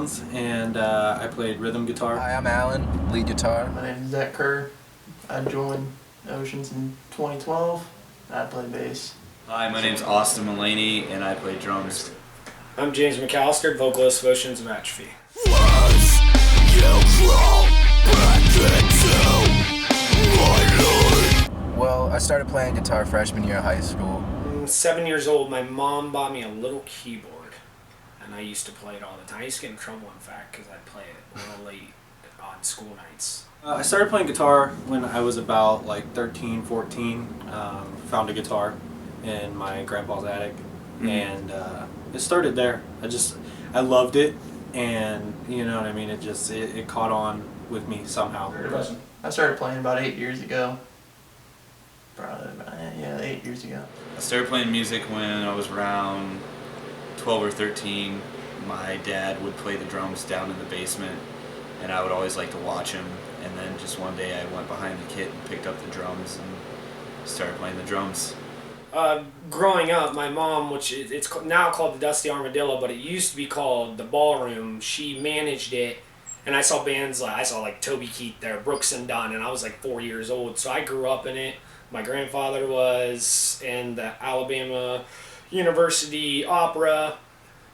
drums, and I played rhythm guitar. Hi, I'm Alan, lead guitar. My name is Zach Kerr. I joined Oceans in 2012. I play bass. Hi, my name's Austin Mulaney, and I play drums. I'm James McAllister, vocalist of Oceans and Atrophy. Well, I started playing guitar freshman year of high school. 7 years old, my mom bought me a little keyboard, and I used to play it all the time. I used to get in trouble, in fact, because I'd play it a little late on school nights. I started playing guitar when I was about like 13, 14. Found a guitar in my grandpa's attic, and it started there. I loved it, and you know what I mean. It caught on with me somehow. I started playing about 8 years ago. Probably about 8 years ago. I started playing music when I was around 12 or 13. My dad would play the drums down in the basement, and I would always like to watch him. And then just one day I went behind the kit and picked up the drums and started playing the drums. Growing up, my mom, which it's now called the Dusty Armadillo, but it used to be called the Ballroom, she managed it. And I saw bands like Toby Keith there, Brooks and Dunn, and I was like 4 years old. So I grew up in it. My grandfather was in the Alabama University Opera.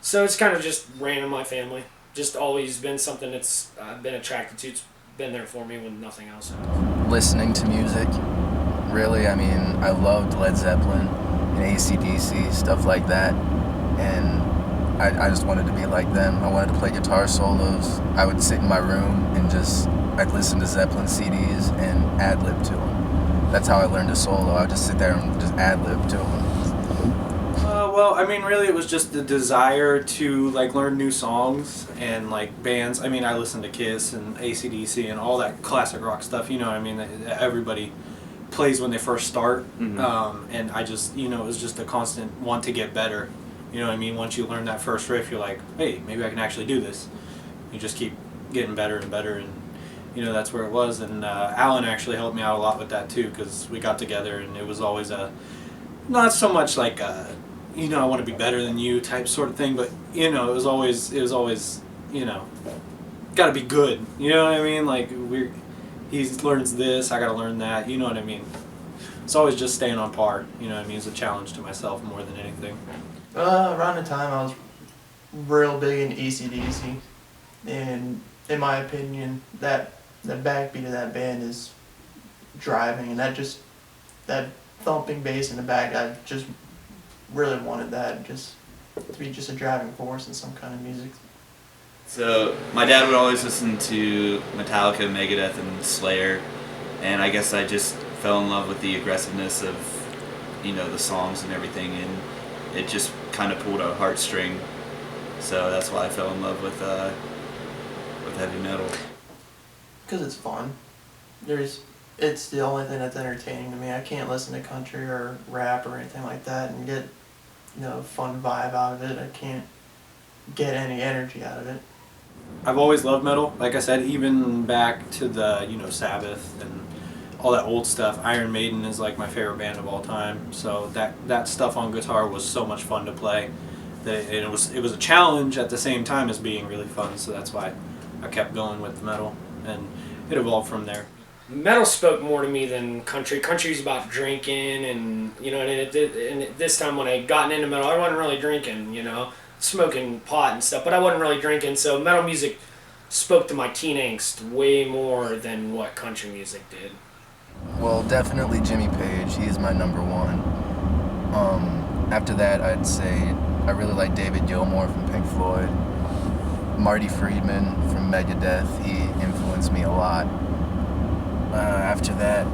So it's kind of just ran in my family. Just always been something that's I've been attracted to. It's been there for me when nothing else has. Listening to music, really, I mean, I loved Led Zeppelin and AC/DC, stuff like that. And I just wanted to be like them. I wanted to play guitar solos. I would sit in my room and I'd listen to Zeppelin CDs and ad-lib to them. That's how I learned a solo. I would just sit there and just ad-lib to them. Well, I mean, really, it was just the desire to like learn new songs and like bands. I mean, I listened to Kiss and AC/DC and all that classic rock stuff. You know what I mean? That everybody plays when they first start. And I just, it was just a constant want to get better. You know what I mean? Once you learn that first riff, you're like, hey, maybe I can actually do this. You just keep getting better and better, and that's where it was. And Alan actually helped me out a lot with that too, because we got together, and it was always not so much like I want to be better than you type sort of thing, but it was always got to be good. You know what I mean? Like he learns this, I got to learn that. You know what I mean? It's always just staying on par. You know what I mean? It's a challenge to myself more than anything. Around the time I was real big in AC/DC, and in my opinion, the backbeat of that band is driving, and that thumping bass in the back, I just really wanted that just to be just a driving force in some kind of music. So my dad would always listen to Metallica, Megadeth, and Slayer, and I guess I just fell in love with the aggressiveness of the songs and everything, and it just kind of pulled a heartstring. So that's why I fell in love with heavy metal. Because it's fun. It's the only thing that's entertaining to me. I can't listen to country or rap or anything like that and get a fun vibe out of it. I can't get any energy out of it. I've always loved metal. Like I said, even back to the Sabbath and all that old stuff. Iron Maiden is like my favorite band of all time. So that stuff on guitar was so much fun to play. It was a challenge at the same time as being really fun. So that's why I kept going with the metal, and it evolved from there. Metal spoke more to me than country. Country's about drinking, and and this time when I gotten into metal, I wasn't really drinking, smoking pot and stuff, but I wasn't really drinking. So metal music spoke to my teen angst way more than what country music did. Well, definitely Jimmy Page. He is my number one. After that, I'd say I really like David Gilmour from Pink Floyd. Marty Friedman from Megadeth. He influenced me a lot. After that,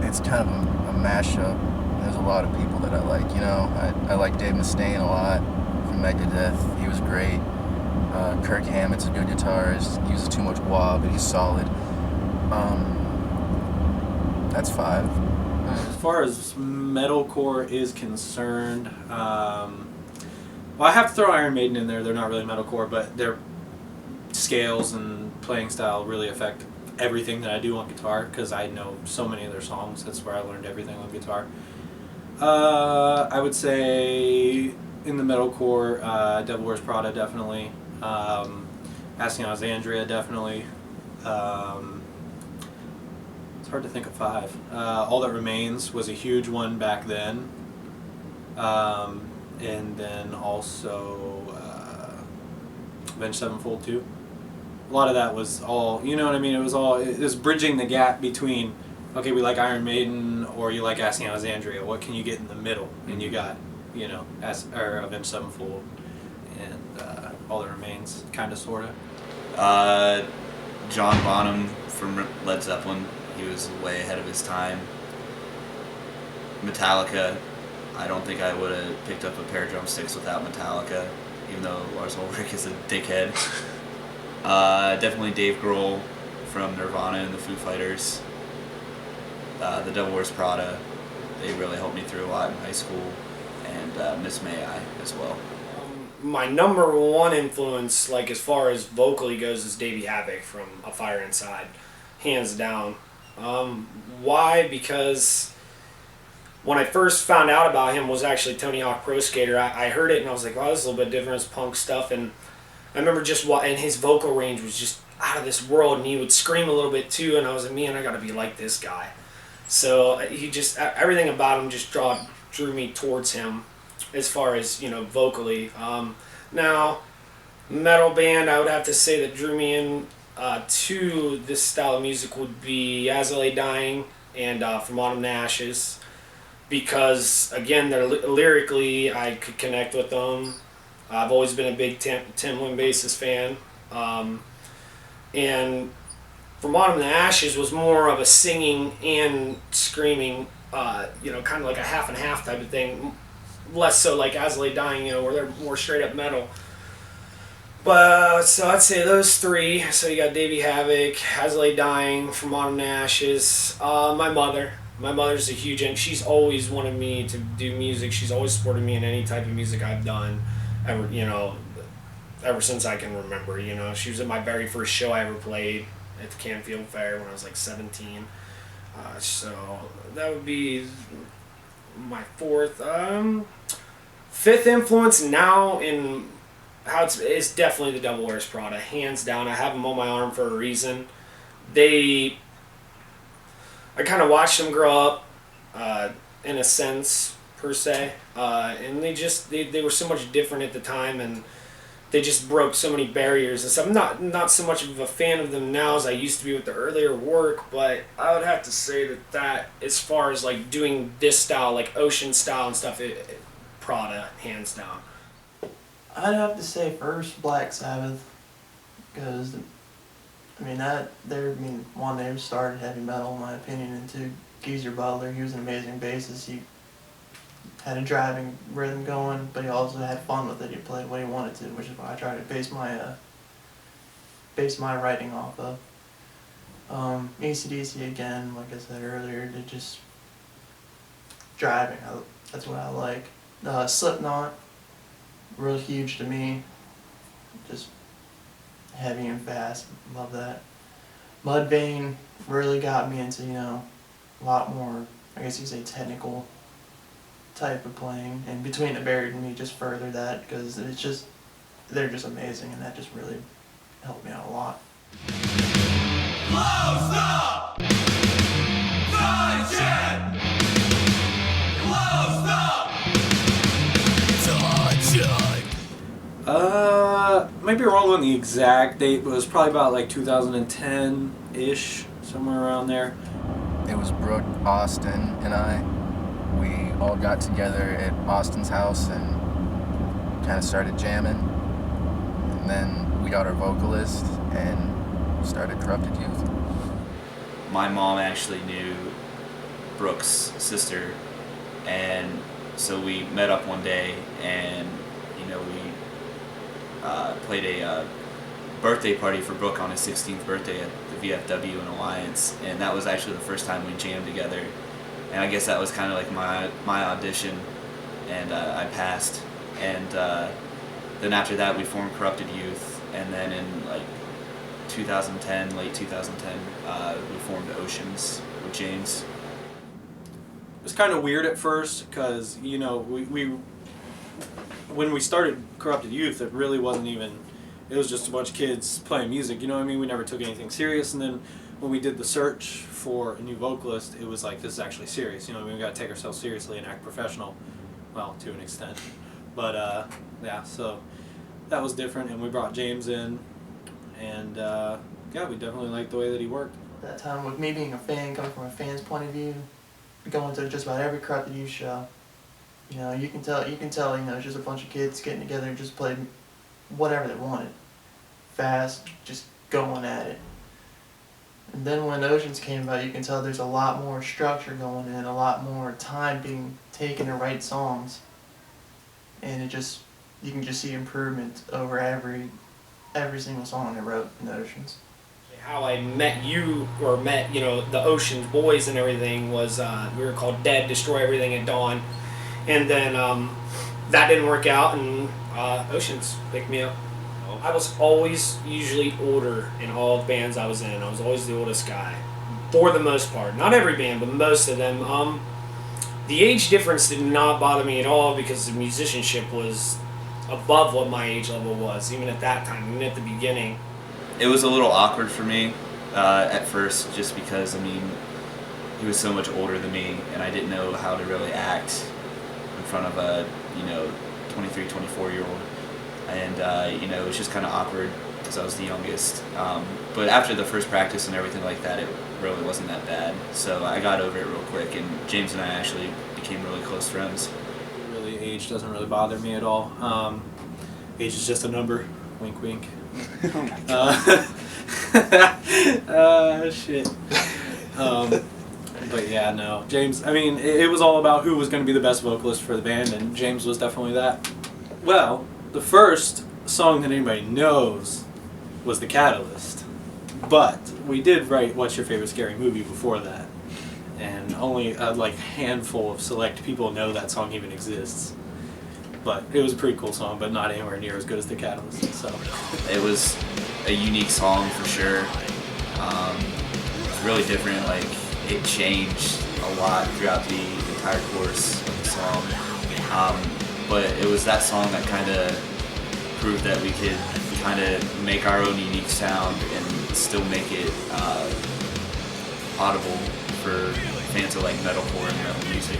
it's kind of a mashup. There's a lot of people that I like. I like Dave Mustaine a lot from Megadeth. He was great. Kirk Hammett's a good guitarist. He uses too much wah, but he's solid. That's 5. As far as metalcore is concerned, well, I have to throw Iron Maiden in there. They're not really metalcore, but their scales and playing style really affect everything that I do on guitar, because I know so many of their songs. That's where I learned everything on guitar. I would say in the metalcore, Devil Wears Prada definitely. Asking Alexandria, definitely. It's hard to think of 5. All That Remains was a huge one back then. And then also Avenged Sevenfold too. A lot of that was all, you know what I mean? It was bridging the gap between, okay, we like Iron Maiden or you like Asking Alexandria. What can you get in the middle? And you got, Avenged Sevenfold and All That Remains, kind of, sort of. John Bonham from Led Zeppelin. He was way ahead of his time. Metallica. I don't think I would have picked up a pair of drumsticks without Metallica, even though Lars Ulrich is a dickhead. Definitely Dave Grohl from Nirvana and the Foo Fighters. The Devil Wears Prada. They really helped me through a lot in high school. And Miss May I as well. My number one influence, like as far as vocally goes, is Davey Havok from A Fire Inside, hands down. Why? Because when I first found out about him was actually Tony Hawk Pro Skater. I heard it and I was like, oh, this is a little bit different. It's punk stuff. And I remember and his vocal range was just out of this world, and he would scream a little bit too, and I was like, man, I gotta be like this guy. So he just, everything about him just drew me towards him as far as, vocally. Now, metal band, I would have to say that drew me in to this style of music would be As I Lay Dying and From Autumn to Ashes. Because again, they're lyrically, I could connect with them. I've always been a big Timbaland bassist fan, and From Autumn to Ashes was more of a singing and screaming, kind of like a half and half type of thing. Less so like As I Lay Dying, where they're more straight up metal. But so I'd say those 3. So you got Davey Havok, As I Lay Dying, From Autumn to Ashes. My mother's a huge, and she's always wanted me to do music. She's always supported me in any type of music I've done, ever since I can remember. She was at my very first show I ever played at the Canfield Fair when I was like 17. So that would be my 4th. 5th influence now in how it's definitely the Devil Wears Prada, hands down. I have them on my arm for a reason. I kind of watched them grow up, in a sense, per se, and they were so much different at the time, and they just broke so many barriers and stuff. I'm not so much of a fan of them now as I used to be with the earlier work, but I would have to say that as far as like doing this style, like Ocean style and stuff, Prada, hands down. I'd have to say first Black Sabbath, because they started heavy metal in my opinion, and two, Geezer Butler, he was an amazing bassist. He had a driving rhythm going, but he also had fun with it. He played what he wanted to, which is why I try to base my writing off of. AC/DC again, like I said earlier, they just driving. That's what I like. Slipknot, real huge to me. Just heavy and fast, love that. Mudvayne really got me into, a lot more, I guess you could say, technical type of playing. And Between the Buried and Me just furthered that, because they're just amazing, and that just really helped me out a lot. Close up! Touch it! Close up! Might be wrong on the exact date, but it was probably about like 2010-ish, somewhere around there. It was Brooke, Austin, and I. We all got together at Austin's house and kind of started jamming. And then we got our vocalist and started Corrupted Youth. My mom actually knew Brooke's sister, and so we met up one day, and we played a birthday party for Brooke on his 16th birthday at the VFW in Alliance, and that was actually the first time we jammed together. And I guess that was kind of like my audition, and I passed. And then after that, we formed Corrupted Youth, and then in like 2010, late 2010, we formed Oceans with James. It was kind of weird at first because, we when we started Corrupted Youth, it really wasn't even it was just a bunch of kids playing music, you know what I mean? We never took anything serious, and then when we did the search for a new vocalist, it was like, this is actually serious, you know what I mean? We gotta take ourselves seriously and act professional, well, to an extent. But, yeah, so that was different, and we brought James in, and, yeah, we definitely liked the way that he worked. That time, with me being a fan, coming from a fan's point of view, going to just about every Cut the You show, you know, you can tell, you know, it's just a bunch of kids getting together and just playing whatever they wanted. Fast, just going at it. And then when Oceans came about, you can tell there's a lot more structure going in, a lot more time being taken to write songs. And it just, you can just see improvement over every single song I wrote in Oceans. How I met you, or met, you know, the Oceans boys and everything was, we were called Dead, Destroy Everything at Dawn. And then that didn't work out, and Oceans picked me up. I was always usually older in all the bands I was in. I was always the oldest guy, for the most part. Not every band, but most of them. The age difference did not bother me at all because the musicianship was above what my age level was, even at that time, even at the beginning. It was a little awkward for me at first, just because, I mean, he was so much older than me, and I didn't know how to really act in front of a, you know, 23, 24-year-old. And, you know, it was just kind of awkward because I was the youngest. But after the first practice and everything like that, it really wasn't that bad. So I got over it real quick, and James and I actually became really close friends. Really, age doesn't really bother me at all. Age is just a number. Wink, wink. Shit. But yeah, no. James, I mean, it was all about who was going to be the best vocalist for the band, and James was definitely that. Well, the first song that anybody knows was The Catalyst. But we did write What's Your Favorite Scary Movie before that. And only like a handful of select people know that song even exists. But it was a pretty cool song, but not anywhere near as good as The Catalyst. So It was a unique song for sure. It's really different. Like, it changed a lot throughout the entire course of the song. But it was that song that kind of proved that we could kind of make our own unique sound and still make it audible for fans of like metalcore and metal music.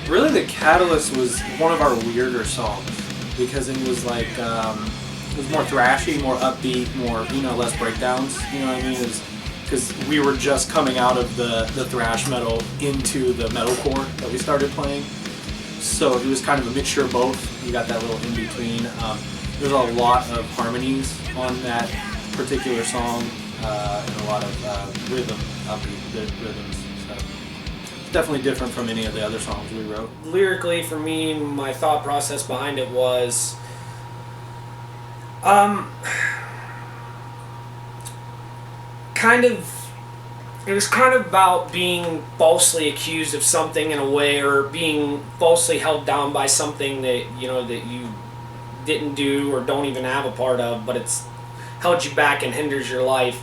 really, The Catalyst was one of our weirder songs because it was like it was more thrashy, more upbeat, more, you know, less breakdowns. You know what I mean? It was because we were just coming out of the thrash metal into the metalcore that we started playing. So it was kind of a mixture of both. You got that little in between. There's a lot of harmonies on that particular song and a lot of rhythm, upbeat rhythms. So it's definitely different from any of the other songs we wrote. Lyrically, for me, my thought process behind it was it was kind of about being falsely accused of something in a way, or being falsely held down by something that, you know, that you didn't do or don't even have a part of, but it's held you back and hinders your life.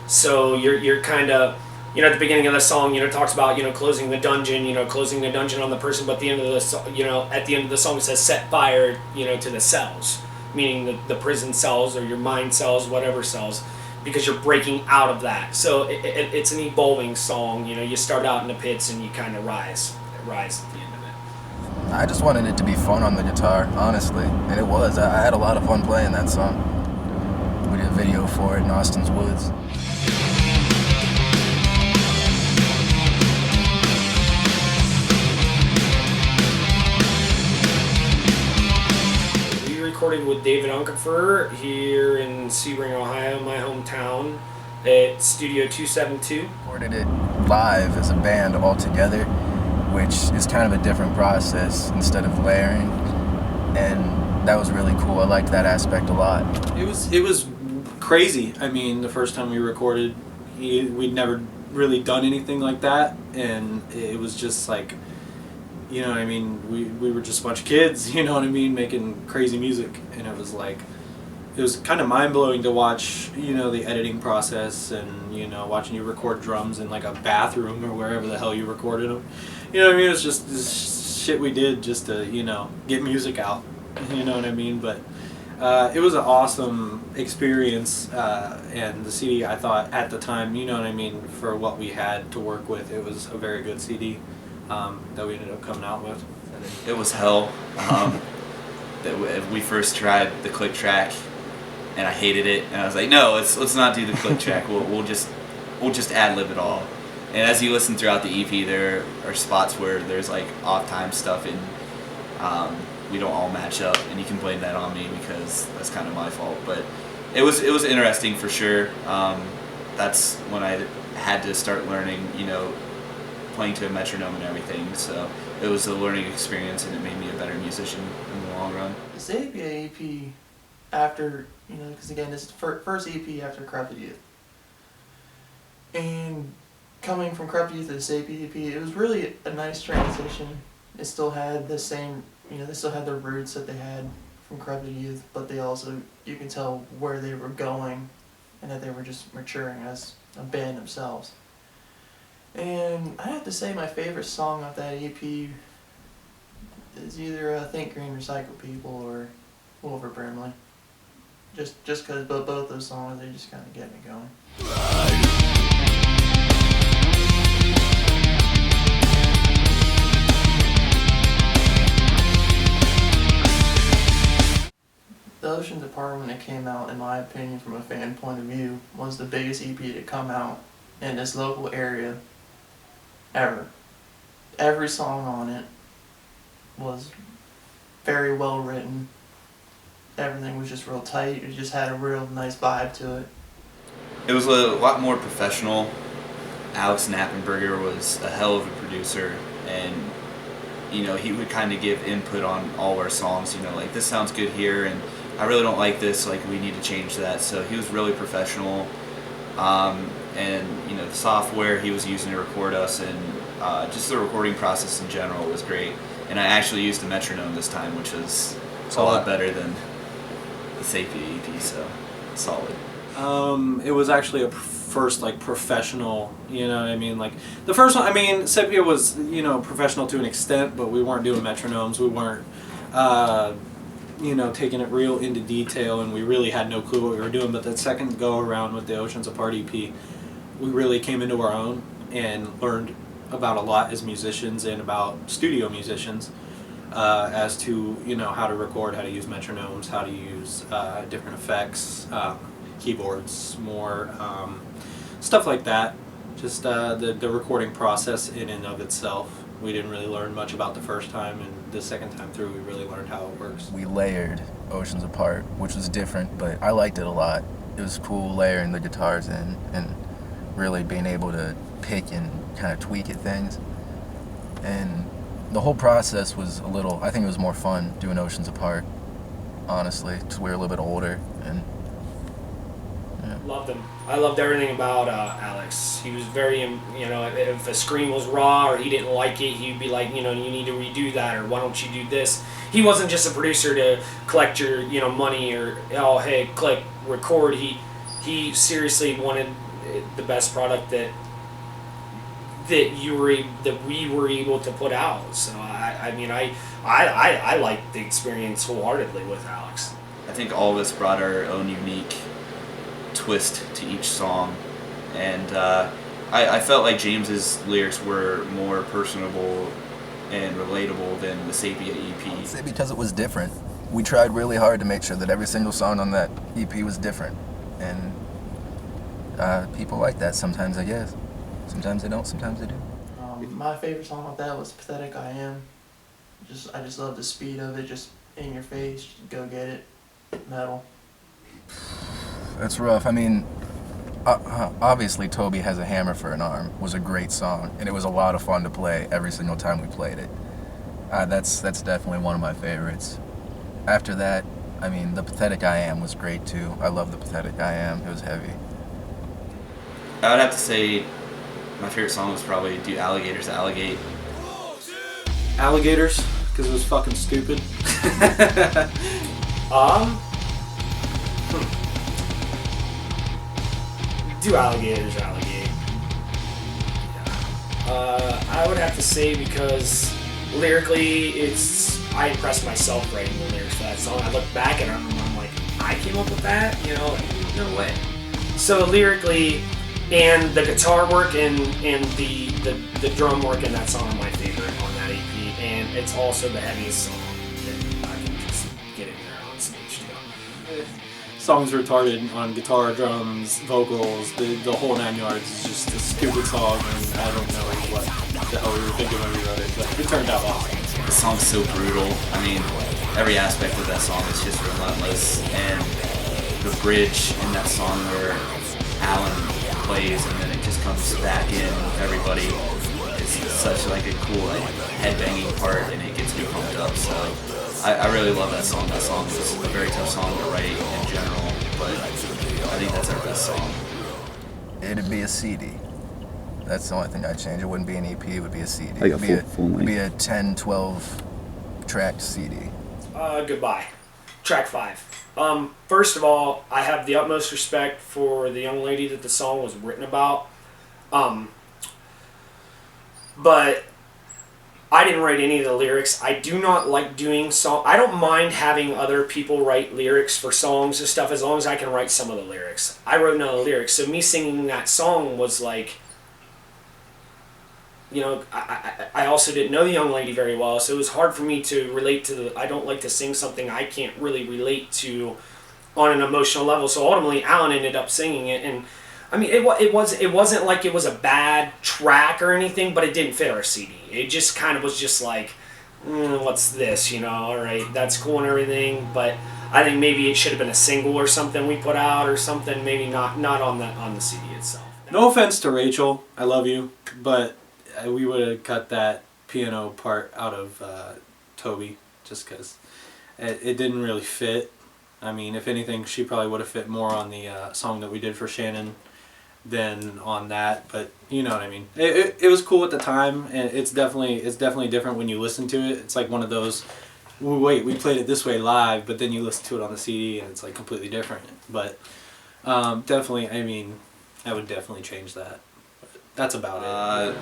So you're kind of, you know, at the beginning of the song, you know, it talks about, you know, closing the dungeon on the person, but at the end of the, you know, at the end of the song it says set fire, you know, to the cells, meaning the prison cells or your mind cells, whatever cells, because you're breaking out of that. So it's an evolving song. You know, you start out in the pits and you kind of rise at the end of it. I just wanted it to be fun on the guitar, honestly, and it was. I had a lot of fun playing that song. We did a video for it in Austin's Woods. We recorded with David Unkenfer here in Sebring, Ohio, my hometown, at Studio 272. Recorded it live as a band all together, which is kind of a different process instead of layering, and that was really cool. I liked that aspect a lot. It was crazy. I mean, the first time we recorded, we'd never really done anything like that, and it was just like, you know what I mean, we were just a bunch of kids, you know what I mean, making crazy music, and it was like, it was kind of mind-blowing to watch, you know, the editing process, and, you know, watching you record drums in like a bathroom or wherever the hell you recorded them. You know what I mean? It was just this shit we did just to, you know, get music out. You know what I mean? But It was an awesome experience, and the CD, I thought at the time, you know what I mean, for what we had to work with, it was a very good CD that we ended up coming out with. It was hell. We first tried the click track, and I hated it. And I was like, no, let's not do the click track. We'll just ad lib it all. And as you listen throughout the EP, there are spots where there's like off time stuff, and we don't all match up. And you can blame that on me because that's kind of my fault. But it was interesting for sure. That's when I had to start learning, playing to a metronome and everything. So it was a learning experience, and it made me a better musician in the long run. The Sapia EP, after, because again, this is the first EP after Corrupted Youth. And coming from Corrupted Youth to the Sapia EP, it was really a nice transition. It still had the same, they still had the roots that they had from Corrupted Youth, but they also, you can tell where they were going and that they were just maturing as a band themselves. And I have to say my favorite song off that EP is either Think Green, Recycle People or Wolver Brimley. Just because both those songs, they just kind of get me going. The Oceans Apart, when it came out, in my opinion, from a fan point of view, was the biggest EP to come out in this local area ever. Every song on it was very well written. Everything was just real tight. It just had a real nice vibe to it. It was a lot more professional. Alex Knappenberger was a hell of a producer, and he would kind of give input on all our songs. Like, this sounds good here, and I really don't like this. Like, we need to change that. So he was really professional. And the software he was using to record us, and just the recording process in general was great. And I actually used a metronome this time, which was a lot better than the Sapia EP, so solid. It was actually a first professional, you know what I mean? Like the first one, I mean, Sepia was, professional to an extent, but we weren't doing metronomes. We weren't, taking it real into detail, and we really had no clue what we were doing. But that second go around with the Oceans Apart EP, we really came into our own and learned about a lot as musicians and about studio musicians, as to, how to record, how to use metronomes, how to use different effects, keyboards, more stuff like that. Just the recording process in and of itself. We didn't really learn much about the first time, and the second time through we really learned how it works. We layered Oceans Apart, which was different, but I liked it a lot. It was cool layering the guitars in and really being able to pick and kind of tweak at things. And the whole process was I think it was more fun doing Oceans Apart, honestly, because we were a little bit older. And loved him. I loved everything about Alex. He was very, if a scream was raw or he didn't like it, he'd be like, you need to redo that, or why don't you do this? He wasn't just a producer to collect your, money, or, oh, hey, click, record. He seriously wanted the best product that we were able to put out. So I liked the experience wholeheartedly with Alex. I think all of us brought our own unique twist to each song, and I felt like James's lyrics were more personable and relatable than the Sapia EP. I'd say because it was different. We tried really hard to make sure that every single song on that EP was different, and people like that sometimes, I guess. Sometimes they don't, sometimes they do. My favorite song off that was Pathetic I Am. I just love the speed of it, just in your face, just go get it, metal. That's rough. I mean, obviously Toby Has a Hammer for an Arm was a great song, and it was a lot of fun to play every single time we played it. That's definitely one of my favorites. After that, I mean, The Pathetic I Am was great too. I love The Pathetic I Am. It was heavy. I would have to say my favorite song was probably Do Alligators Alligate. Alligators, because it was fucking stupid. Do Alligators Alligate. Yeah. I would have to say because lyrically I impressed myself writing the lyrics for that song. I look back at them and I'm like, I came up with that? You know, no way. So lyrically, and the guitar work and the drum work in that song are my favorite on that EP, and it's also the heaviest song that I can just get in there on stage to. Song's retarded on guitar, drums, vocals, the whole 9 yards is just a stupid song, and I don't know what the hell we were thinking when we wrote it, but it turned out awesome. The song's so brutal. I mean, every aspect of that song is just relentless, and the bridge in that song where Alan plays and then it just comes back in with everybody is such like a cool like headbanging part, and it gets me pumped up. So I really love that song. That song is a very tough song to write in general, but I think that's our best song. It'd be a CD. That's the only thing I'd change. It wouldn't be an EP, it would be a CD. Like a It'd be full it'd be length. a 10, 12 track CD. Goodbye. Track 5. First of all, I have the utmost respect for the young lady that the song was written about. But I didn't write any of the lyrics. I do not like doing song. I don't mind having other people write lyrics for songs and stuff as long as I can write some of the lyrics. I wrote none of the lyrics, so me singing that song was like, you know, I also didn't know the young lady very well, so it was hard for me to relate to the. I don't like to sing something I can't really relate to on an emotional level. So ultimately, Alan ended up singing it, and I mean, it wasn't like it was a bad track or anything, but it didn't fit our CD. It just kind of was just like, what's this? You know, all right, that's cool and everything, but I think maybe it should have been a single or something we put out or something. Maybe not on the CD itself. No offense to Rachel, I love you, but we would have cut that piano part out of Toby just because it didn't really fit. I mean, if anything, she probably would have fit more on the song that we did for Shannon than on that, but you know what I mean. It was cool at the time, and it's definitely different when you listen to it. It's like one of those, wait, we played it this way live, but then you listen to it on the CD and it's like completely different. But definitely, I mean, I would definitely change that. But that's about it.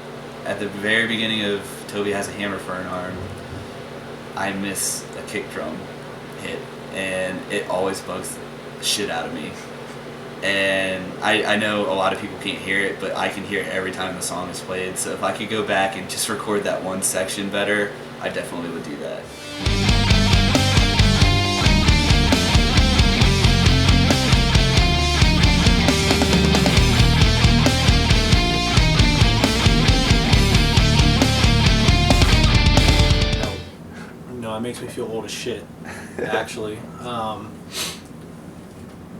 At the very beginning of Toby Has a Hammer for an Arm, I miss a kick drum hit, and it always bugs the shit out of me. And I know a lot of people can't hear it, but I can hear it every time the song is played. So if I could go back and just record that one section better, I definitely would do that. No, it makes me feel old as shit, actually.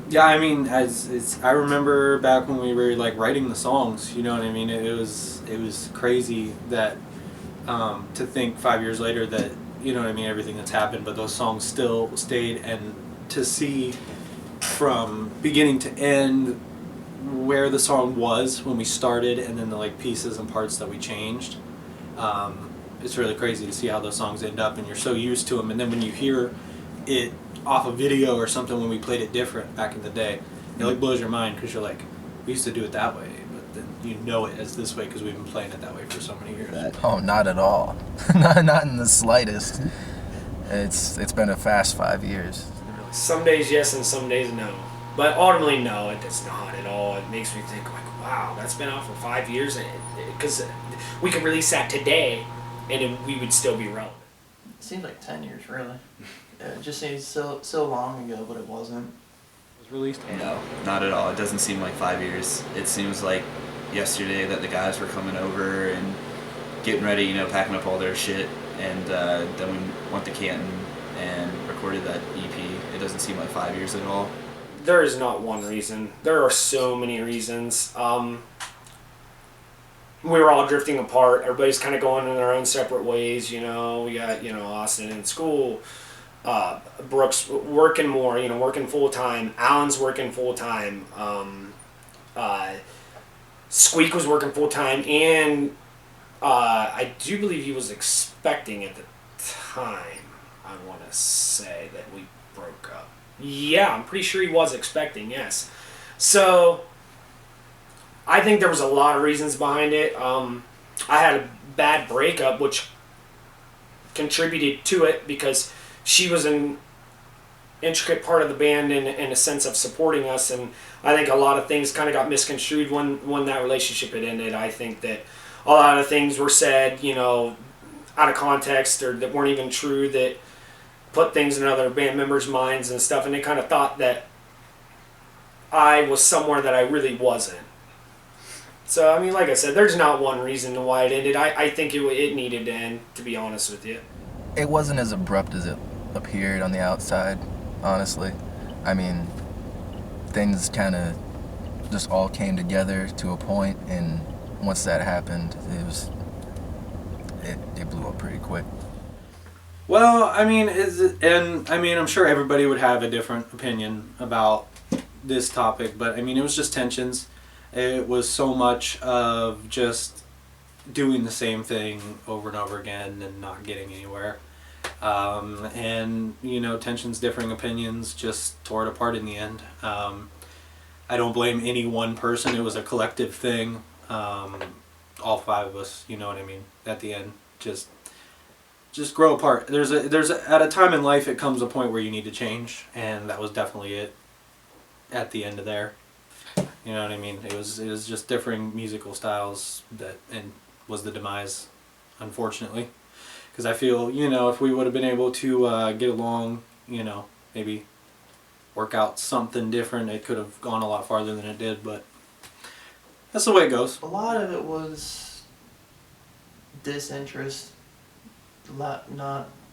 Yeah, I mean, I remember back when we were like writing the songs. You know what I mean? It was crazy that to think 5 years later that, you know what I mean, everything that's happened, but those songs still stayed, and to see from beginning to end where the song was when we started, and then the like pieces and parts that we changed. It's really crazy to see how those songs end up, and you're so used to them, and then when you hear it off a video or something when we played it different back in the day, it like blows your mind because you're like, we used to do it that way, but then you know it as this way because we've been playing it that way for so many years. Oh, not at all. not in the slightest. It's been a fast 5 years. Some days yes and some days no. But ultimately, no, it's not at all. It makes me think, like, wow, that's been out for 5 years. Because we could release that today and we would still be relevant. It seems like 10 years, really. It just seems so long ago, but it wasn't. It was released. No, not at all. It doesn't seem like 5 years. It seems like yesterday that the guys were coming over and getting ready, you know, packing up all their shit, and then we went to Canton and recorded that EP. It doesn't seem like 5 years at all. There is not one reason. There are so many reasons. We were all drifting apart. Everybody's kind of going in their own separate ways, you know. We got, you know, Austin in school. Brooks working more, you know, working full time. Alan's working full time. Squeak was working full time, and I do believe he was expecting at the time. I want to say that we broke up. Yeah, I'm pretty sure he was expecting. Yes, so I think there was a lot of reasons behind it. I had a bad breakup, which contributed to it because she was an intricate part of the band in a sense of supporting us, and I think a lot of things kind of got misconstrued when that relationship had ended. I think that a lot of things were said, out of context or that weren't even true, that put things in other band members' minds and stuff, and they kind of thought that I was somewhere that I really wasn't. So, I mean, like I said, there's not one reason why it ended. I think it needed to end, to be honest with you. It wasn't as abrupt as it appeared on the outside, honestly. I mean, things kind of just all came together to a point, and once that happened, it blew up pretty quick. Well, I mean, I'm sure everybody would have a different opinion about this topic, but I mean, it was just tensions. It was so much of just doing the same thing over and over again and not getting anywhere. Tensions, differing opinions just tore it apart in the end. I don't blame any one person. It was a collective thing. All five of us, you know what I mean? At the end, just grow apart. At a time in life, it comes a point where you need to change, and that was definitely it. At the end of there, you know what I mean? It was just differing musical styles and was the demise, unfortunately. Because I feel, if we would have been able to get along, maybe work out something different, it could have gone a lot farther than it did, but that's the way it goes. A lot of it was disinterest, not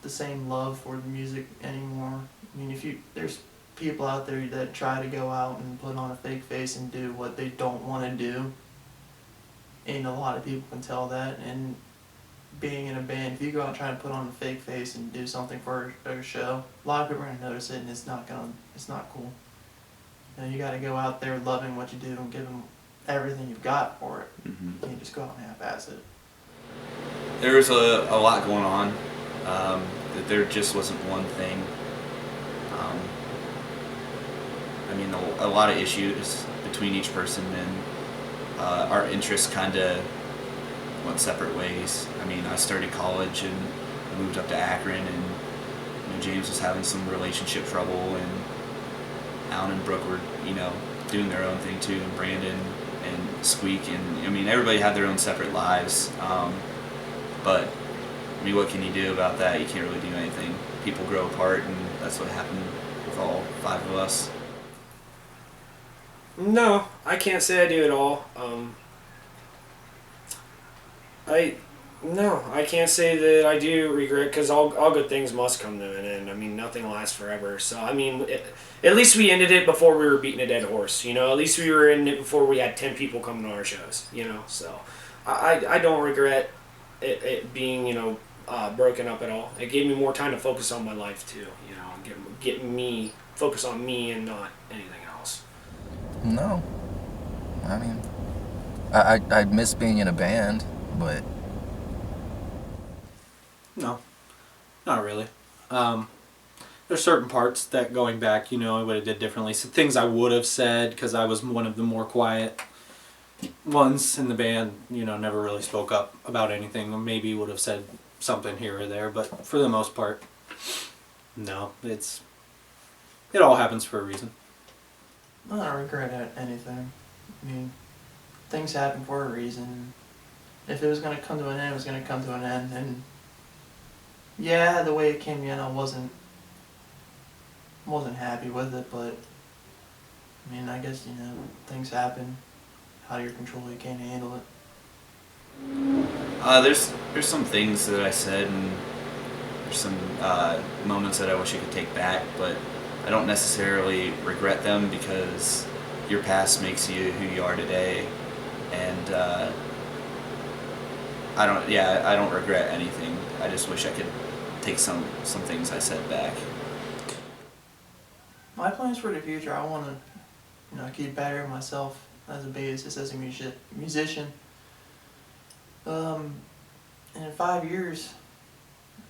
the same love for the music anymore. I mean, there's people out there that try to go out and put on a fake face and do what they don't want to do, and a lot of people can tell that. And being in a band, if you go out and try to put on a fake face and do something for a show, a lot of people are going to notice it, and it's not cool. You got to go out there loving what you do and give them everything you've got for it. Mm-hmm. You can't just go out and half-ass it. There was a lot going on. That there just wasn't one thing. A lot of issues between each person, and our interests kind of went separate ways. I mean, I started college and I moved up to Akron, and James was having some relationship trouble, and Alan and Brooke were doing their own thing too, and Brandon and Squeak, and I mean, everybody had their own separate lives. But I mean, what can you do about that? You can't really do anything. People grow apart, and that's what happened with all five of us. No, I can't say I do at all. I can't say that I do regret, because all good things must come to an end. I mean, nothing lasts forever. So, I mean, at least we ended it before we were beating a dead horse. At least we were in it before we had 10 people coming to our shows. So, I don't regret it being broken up at all. It gave me more time to focus on my life too. Get me focus on me and not anything else. No. I mean, I miss being in a band, but... No, not really. There's certain parts that, going back, I would have did differently. Some things I would have said, because I was one of the more quiet ones in the band, never really spoke up about anything. Maybe would have said something here or there, but for the most part, no. It all happens for a reason. I don't regret anything. I mean, things happen for a reason. If it was going to come to an end, it was going to come to an end. And yeah, the way it came to an end, I wasn't happy with it, but I mean, I guess, things happen. Out of your control, you can't handle it. There's some things that I said, and there's some moments that I wish I could take back, but I don't necessarily regret them, because your past makes you who you are today, and I don't regret anything. I just wish I could take some things I said back. My plans for the future, I want to, keep bettering myself as a bassist, as a musician. And in 5 years,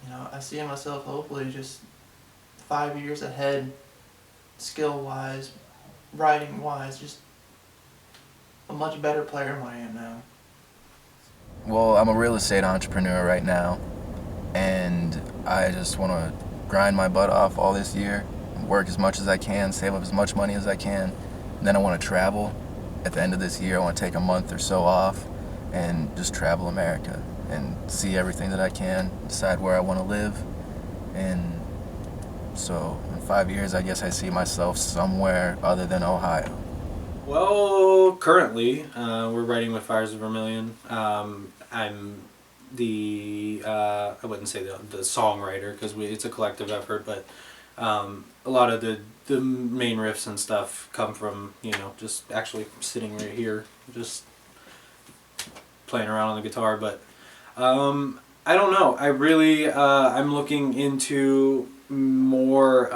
I see myself hopefully just 5 years ahead, skill-wise, writing-wise, just a much better player than I am now. Well, I'm a real estate entrepreneur right now, and I just want to grind my butt off all this year, work as much as I can, save up as much money as I can. And then I want to travel. At the end of this year, I want to take a month or so off and just travel America and see everything that I can, decide where I want to live. And so in 5 years, I guess I see myself somewhere other than Ohio. Well, currently, we're writing with Fires of Vermilion. I'm I wouldn't say the songwriter, because it's a collective effort, but a lot of the main riffs and stuff come from, just actually sitting right here, just playing around on the guitar. But I don't know. I really, I'm looking into more,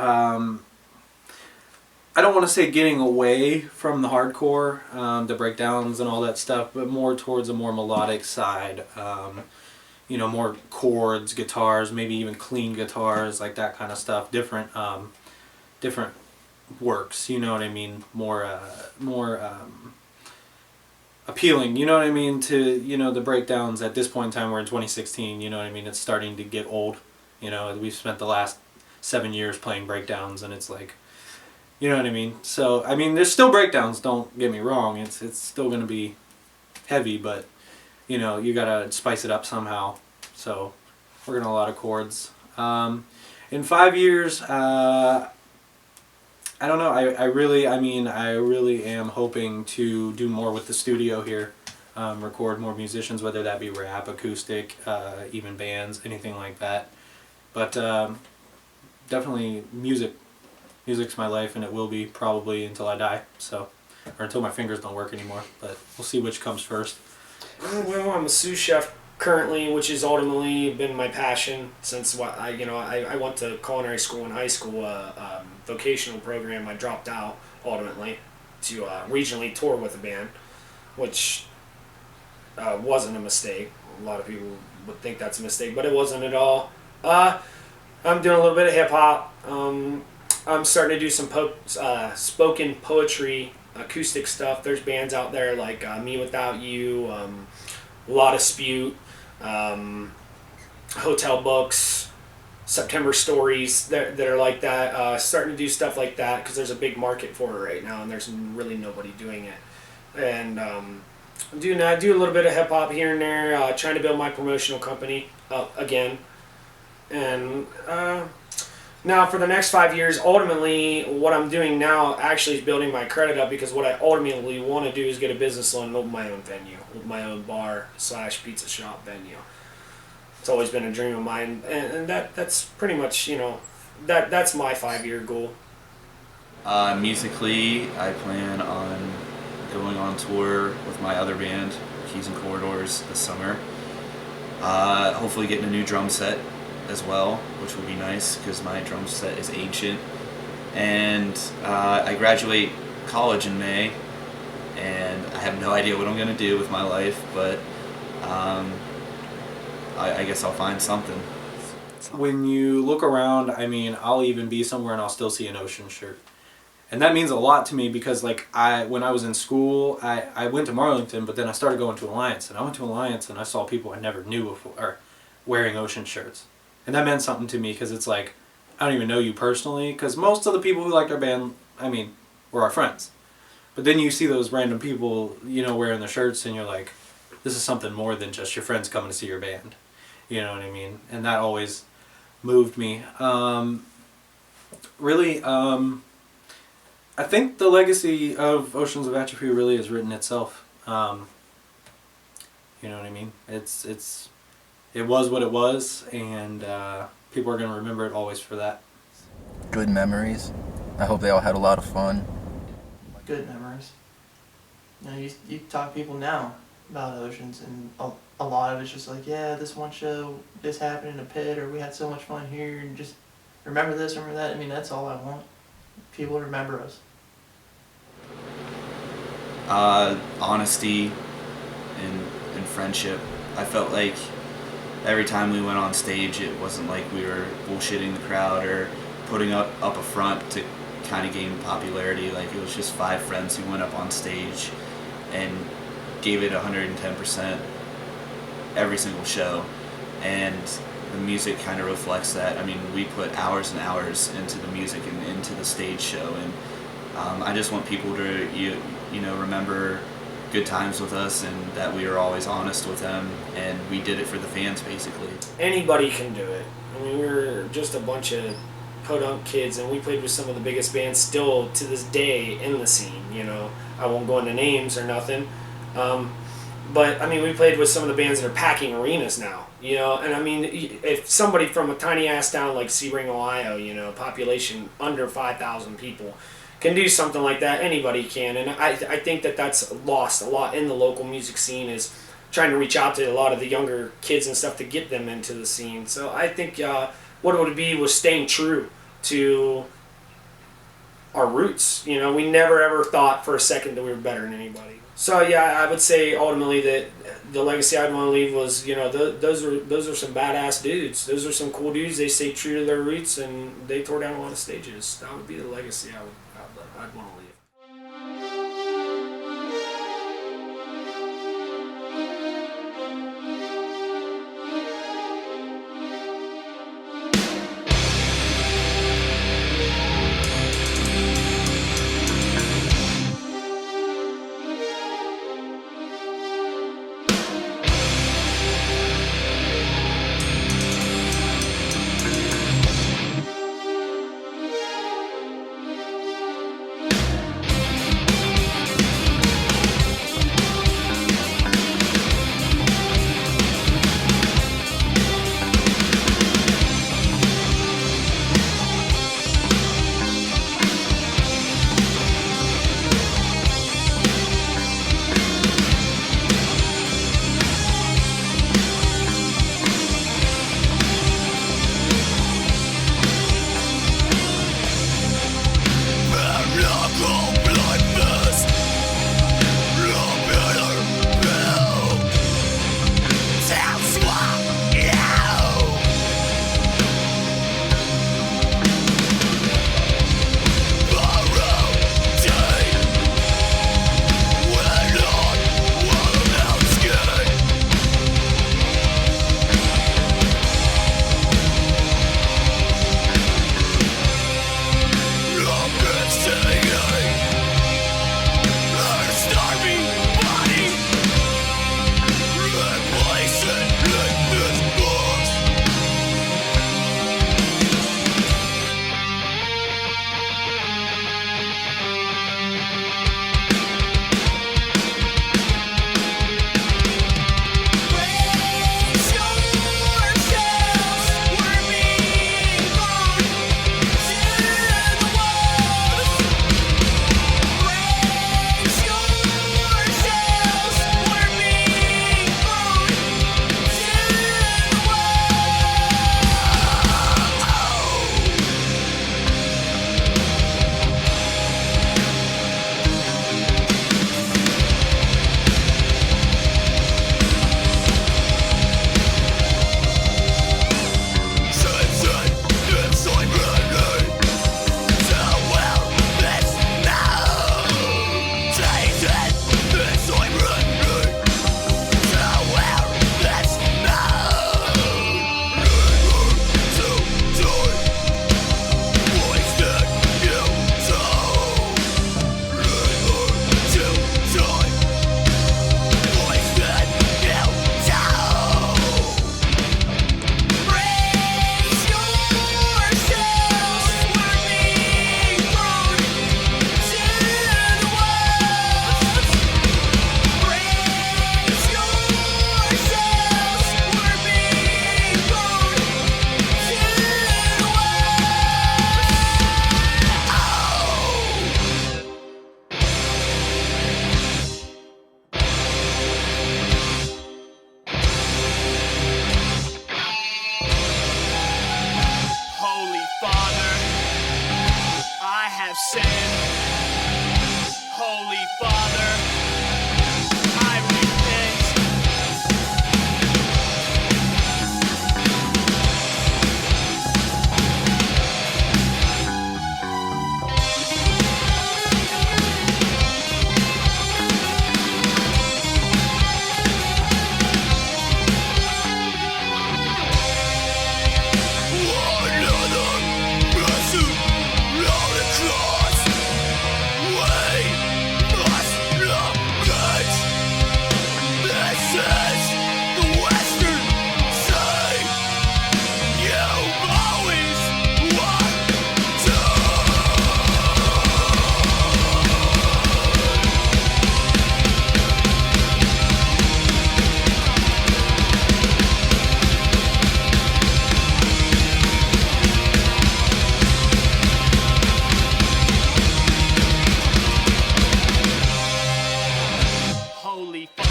I don't want to say getting away from the hardcore, the breakdowns and all that stuff, but more towards a more melodic side. More chords, guitars, maybe even clean guitars, like that kind of stuff. Different works. You know what I mean? More appealing. You know what I mean, to the breakdowns. At this point in time, we're in 2016. You know what I mean? It's starting to get old. We've spent the last 7 years playing breakdowns, and it's like. You know what I mean? So, I mean, there's still breakdowns, don't get me wrong. It's still going to be heavy, but, you got to spice it up somehow. So, we're going to a lot of chords. In 5 years, I don't know. I really am hoping to do more with the studio here. Record more musicians, whether that be rap, acoustic, even bands, anything like that. But definitely music. Music's my life, and it will be probably until I die. So, or until my fingers don't work anymore. But we'll see which comes first. Well, I'm a sous chef currently, which has ultimately been my passion since I went to culinary school in high school, vocational program. I dropped out ultimately to regionally tour with a band, which wasn't a mistake. A lot of people would think that's a mistake, but it wasn't at all. I'm doing a little bit of hip hop. I'm starting to do some spoken poetry, acoustic stuff. There's bands out there like Me Without You, La Dispute, Hotel Books, September Stories that are like that. Starting to do stuff like that because there's a big market for it right now, and there's really nobody doing it. And I do a little bit of hip hop here and there, trying to build my promotional company again. And now for the next 5 years, ultimately, what I'm doing now actually is building my credit up, because what I ultimately want to do is get a business loan and open my own venue, my own bar / pizza shop venue. It's always been a dream of mine, and that's pretty much, that's my 5-year goal. Musically, I plan on going on tour with my other band, Keys and Corridors, this summer. Hopefully getting a new drum set as well, which will be nice because my drum set is ancient. And I graduate college in May, and I have no idea what I'm going to do with my life, but I guess I'll find something. When you look around, I'll even be somewhere and I'll still see an Ocean shirt. And that means a lot to me because, when I was in school, I went to Marlington, but then I started going to Alliance. And I went to Alliance and I saw people I never knew before wearing Ocean shirts. And that meant something to me because it's like, I don't even know you personally, because most of the people who liked our band, were our friends. But then you see those random people, wearing the shirts, and you're like, this is something more than just your friends coming to see your band. You know what I mean? And that always moved me. Really, I think the legacy of Oceans of Atrophy really has written itself. You know what I mean? It was what it was, and people are going to remember it always for that. Good memories. I hope they all had a lot of fun. Good memories. You talk to people now about Oceans, and a lot of it's just like, yeah, this one show, this happened in a pit, or we had so much fun here, and just remember this, remember that. That's all I want. People remember us. Honesty and friendship. I felt like every time we went on stage, it wasn't like we were bullshitting the crowd or putting up a front to kind of gain popularity. Like, it was just 5 friends who went up on stage and gave it 110% every single show. And the music kind of reflects that. I mean, we put hours and hours into the music and into the stage show, and I just want people to you know remember good times with us, and that we were always honest with them, and we did it for the fans basically. Anybody can do it. I mean, we were just a bunch of podunk kids, and we played with some of the biggest bands still to this day in the scene. You know, I won't go into names or nothing, but I mean, we played with some of the bands that are packing arenas now. You know, and I mean, if somebody from a tiny ass town like Sebring, Ohio, you know, population under 5,000 people, can do something like that, anybody can. And I think that that's lost a lot in the local music scene, is trying to reach out to a lot of the younger kids and stuff to get them into the scene. So I think what it would be was staying true to our roots. You know, we never ever thought for a second that we were better than anybody. So yeah, I would say ultimately that the legacy I'd want to leave was, you know, those are some badass dudes. Those are some cool dudes. They stayed true to their roots, and they tore down a lot of stages. That would be the legacy I'd want to leave.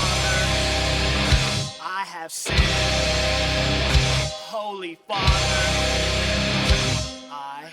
Father, I have sinned. Holy Father, I